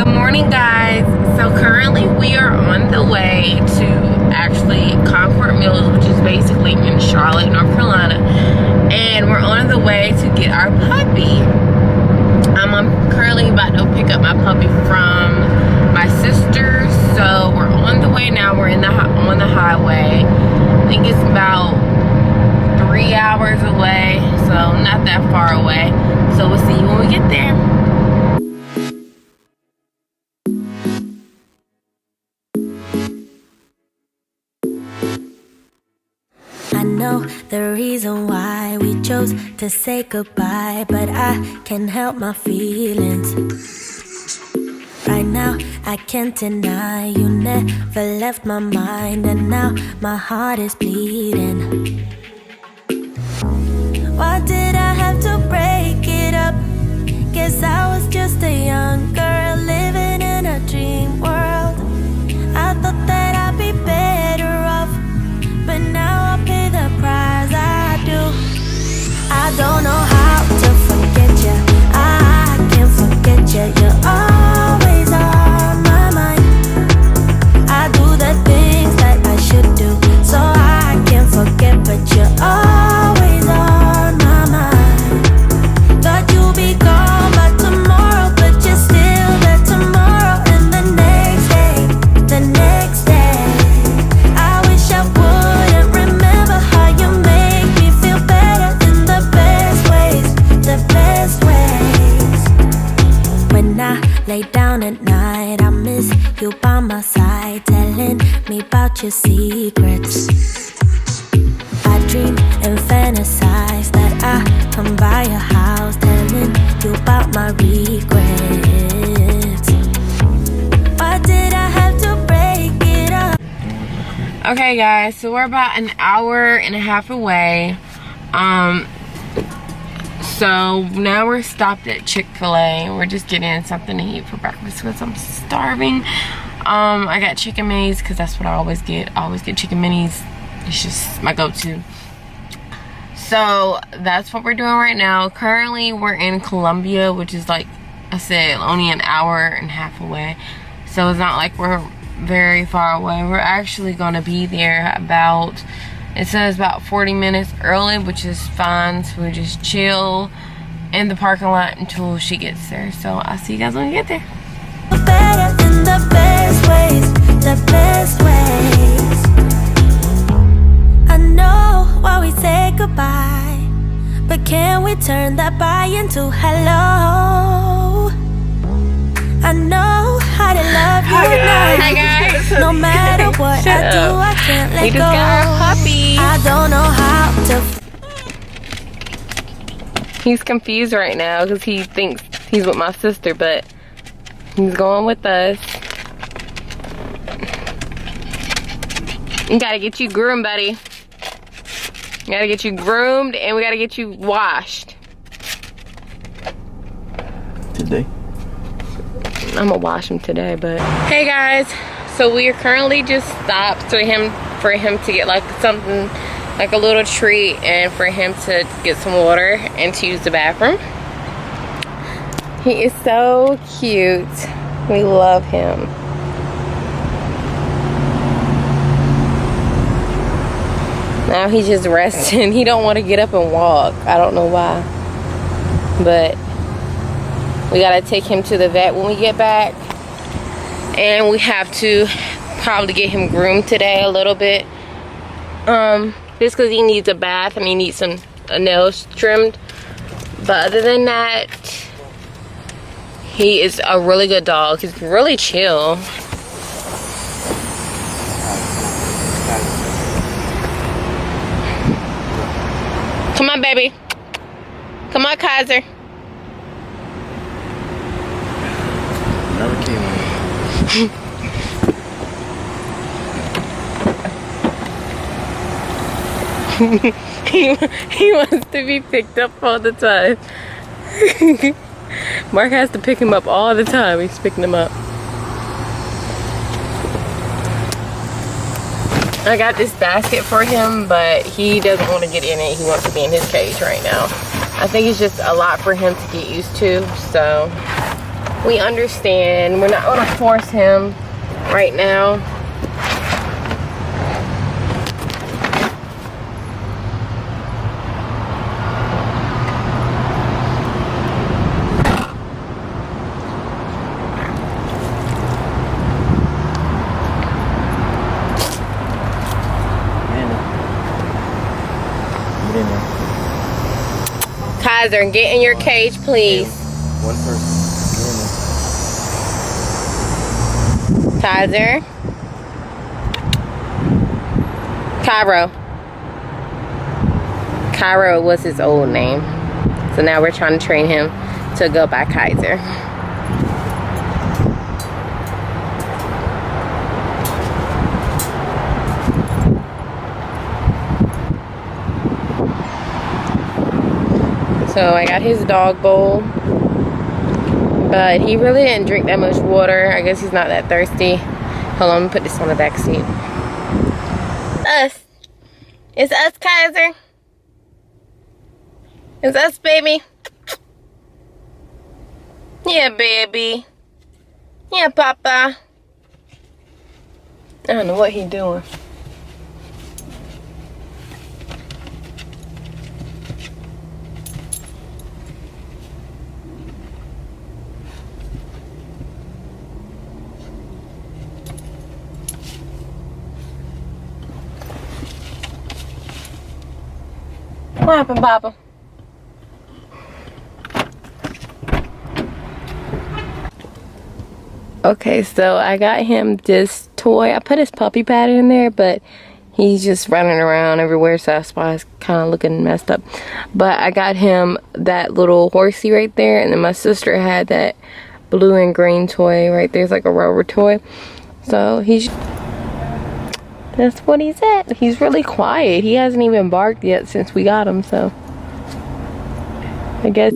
Good morning, guys. So currently we are on the way to actually Concord Mills, which is basically in Charlotte, North Carolina, and we're on the way to get our puppy. I'm currently about to pick up my puppy from my sister, so we're on the way now. We're on the highway. I think it's about 3 hours away, so not that far away. So we'll see you when we get there. I know the reason why we chose to say goodbye, but I can't help my feelings. Right now, I can't deny you never left my mind, and now my heart is bleeding. Why did I have to break it up? Guess I was just a young girl living in a dream world. I thought that I'd be better off, but now I pay the price I do. I don't know how to forget you. I can't forget you. You're always on my mind. I do the things that I should do, so I can't forget, but you're always on my mind. Thought you'd be gone by tomorrow, but you're still there tomorrow, and the next day, the next day. I wish I wouldn't remember how you make me feel better in the best ways, the best ways. When I lay down at night, I miss you by my side, telling me about your secrets. I dream and fantasize that I come by your house, telling you about my regrets. Why did I have to break it up? Okay, guys, so we're about an hour and a half away. So now we're stopped at Chick-fil-A. We're just getting something to eat for breakfast because I'm starving. I got chicken minis because that's what I always get. I always get chicken minis. It's just my go-to. So that's what we're doing right now. Currently we're in Columbia, which is, like I said, only an hour and a half away. So it's not like we're very far away. We're actually going to be there about, it says about 40 minutes early, which is fine. So we just chill in the parking lot until she gets there. So I'll see you guys when we get there. Better in the best ways, the best ways. I know why we say goodbye, but can we turn that bye into hello? I know how to love you now. Hi guys. No matter what I do, I can't let We go. just got our puppy. I don't know how to. He's confused right now because he thinks he's with my sister, but he's going with us. We gotta get you groomed, buddy. We gotta get you groomed and we gotta get you washed. Today? I'm gonna wash him today, but. Hey guys, so we are currently just stopped for him to get like something, like a little treat, and for him to get some water and to use the bathroom. He is so cute. We love him. Now he's just resting. He don't want to get up and walk. I don't know why. But we gotta take him to the vet when we get back. And we have to probably get him groomed today a little bit. Just because he needs a bath and he needs some nails trimmed. But other than that, he is a really good dog. He's really chill. Come on, baby. Come on, Kaizer. Never came in. He wants to be picked up all the time. Mark has to pick him up all the time. He's picking him up. I got this basket for him, but he doesn't want to get in it. He wants to be in his cage right now. I think it's just a lot for him to get used to, so We understand. We're not gonna force him right now. Get in there. Kaizer, get in your cage, please. One person. Get in there. Kaizer. Cairo. Cairo was his old name. So now we're trying to train him to go by Kaizer. So I got his dog bowl, but he really didn't drink that much water. I guess he's not that thirsty. Hold on, let me put this on the back seat. Us. It's us, Kaizer. It's us, baby. Yeah, baby. Yeah, Papa. I don't know what he's doing. What happened, Papa? Okay, so I got him this toy. I put his puppy pad in there, but he's just running around everywhere, so that's why it's kind of looking messed up. But I got him that little horsey right there, and then my sister had that blue and green toy right there. It's like a rubber toy. So that's what he's at. He's really quiet. He hasn't even barked yet since we got him, so I guess.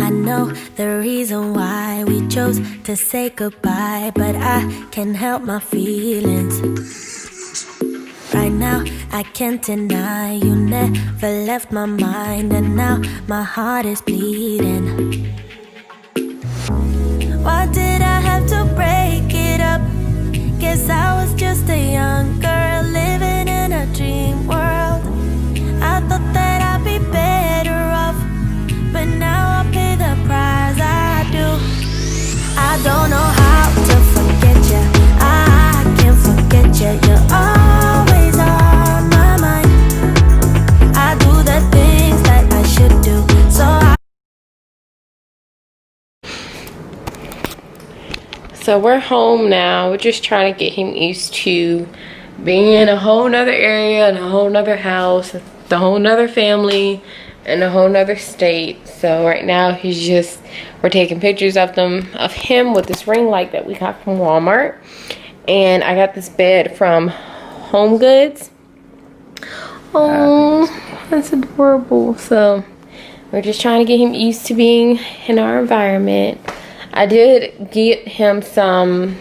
I know the reason why we chose to say goodbye, but I can't help my feelings. Right now, I can't deny you never left my mind, and now my heart is bleeding. Why did I have to break it up? Guess I was just a young girl living in a dream world. I thought that I'd be better off, but now I pay the price. I do. I don't know how to forget you. I can't forget you. You're always on my mind. I do the things that I should do, So we're home now. We're just trying to get him used to being in a whole nother area, and a whole nother house, the whole nother family, in a whole nother state. So right now we're taking pictures of him with this ring light that we got from Walmart. And I got this bed from Home Goods. Oh, that's adorable. So we're just trying to get him used to being in our environment. I did get him some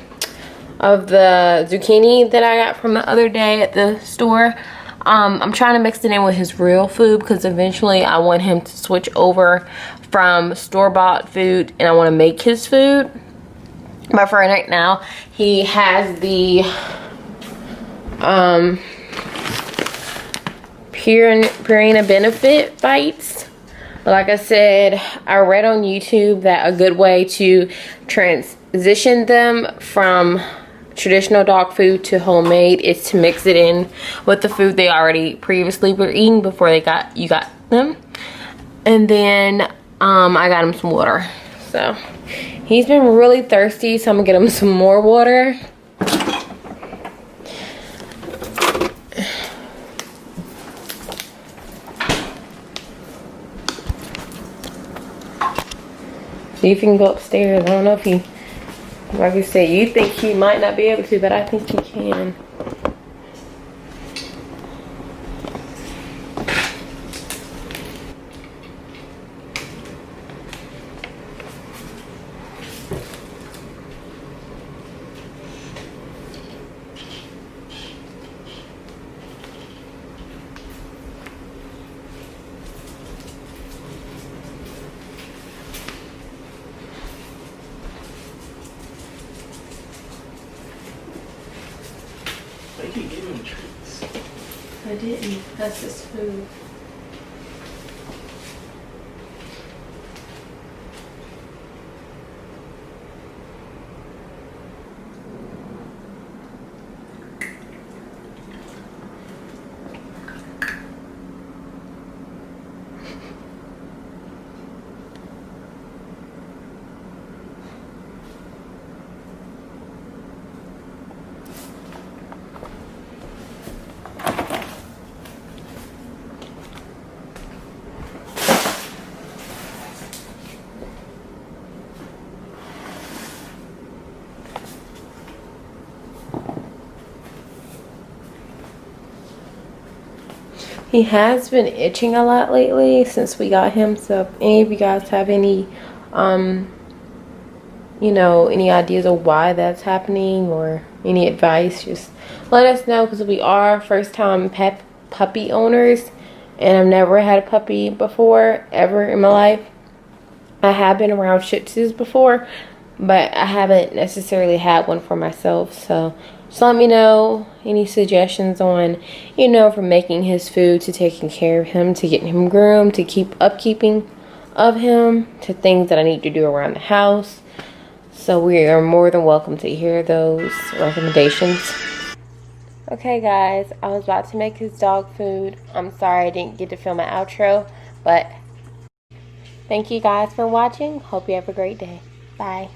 of the zucchini that I got from the other day at the store. I'm trying to mix it in with his real food, because eventually I want him to switch over from store-bought food and I want to make his food. But for right now, he has the Purina Benefit bites. Like I said, I read on YouTube that a good way to transition them from traditional dog food to homemade is to mix it in with the food they already previously were eating before you got them. And then I got him some water. So he's been really thirsty, so I'm gonna get him some more water. See if he can go upstairs. I don't know if he, like I said, you think he might not be able to, but I think he can. I didn't. That's his food. He has been itching a lot lately since we got him. So if any of you guys have any, you know, any ideas of why that's happening or any advice, just let us know, because we are first time pet puppy owners, and I've never had a puppy before ever in my life. I have been around Shih Tzus before, but I haven't necessarily had one for myself. So just let me know any suggestions on, you know, from making his food to taking care of him to getting him groomed to keep upkeeping of him to things that I need to do around the house. So we are more than welcome to hear those recommendations. Okay guys, I was about to make his dog food. I'm sorry I didn't get to film an outro, but thank you guys for watching. Hope you have a great day. Bye.